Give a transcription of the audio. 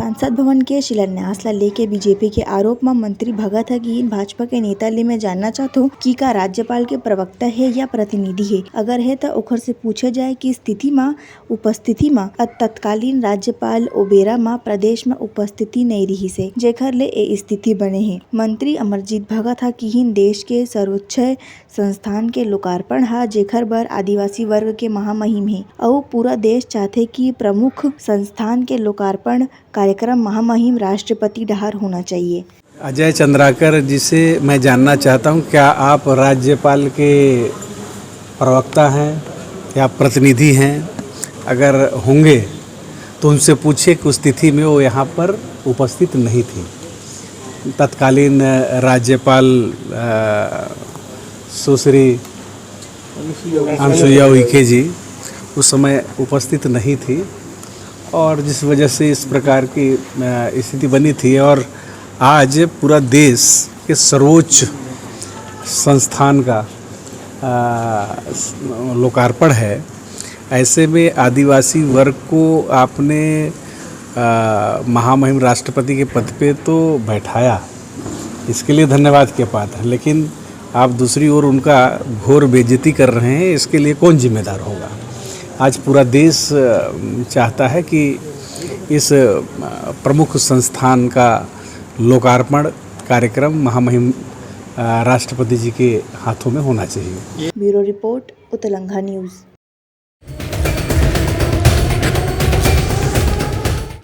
सांसद भवन के शिलान्यास ला लेके बीजेपी के आरोप में मंत्री भगत हकीन भाजपा के नेता ले मैं जानना चाहता हूँ कि का राज्यपाल के प्रवक्ता है या प्रतिनिधि है। अगर है तो ओखर से पूछे जाए कि उपस्थिति में तत्कालीन राज्यपाल ओबेरा में प्रदेश में उपस्थिति नहीं रही से जेखर ले ए स्थिति बने है। मंत्री अमरजीत भगत हकीन देश के सर्वोच्च संस्थान के लोकार्पण हा जेखर बर आदिवासी वर्ग के महामहिम है और पूरा देश चाहते कि प्रमुख संस्थान के लोकार्पण कार्यक्रम महामहिम राष्ट्रपति डहार होना चाहिए। अजय चंद्राकर जी से मैं जानना चाहता हूं, क्या आप राज्यपाल के प्रवक्ता हैं या प्रतिनिधि हैं? अगर होंगे तो उनसे पूछिए कि उस तिथि में वो यहाँ पर उपस्थित नहीं थी। तत्कालीन राज्यपाल सुश्री अनुसुईया उइके जी उस समय उपस्थित नहीं थी और जिस वजह से इस प्रकार की स्थिति बनी थी। और आज पूरा देश के सर्वोच्च संस्थान का लोकार्पण है। ऐसे में आदिवासी वर्ग को आपने महामहिम राष्ट्रपति के पद पे तो बैठाया, इसके लिए धन्यवाद के पात्र है, लेकिन आप दूसरी ओर उनका घोर बेइज्जती कर रहे हैं। इसके लिए कौन जिम्मेदार होगा? आज पूरा देश चाहता है कि इस प्रमुख संस्थान का लोकार्पण कार्यक्रम महामहिम राष्ट्रपति जी के हाथों में होना चाहिए। ब्यूरो रिपोर्ट उत्तलंघा न्यूज़।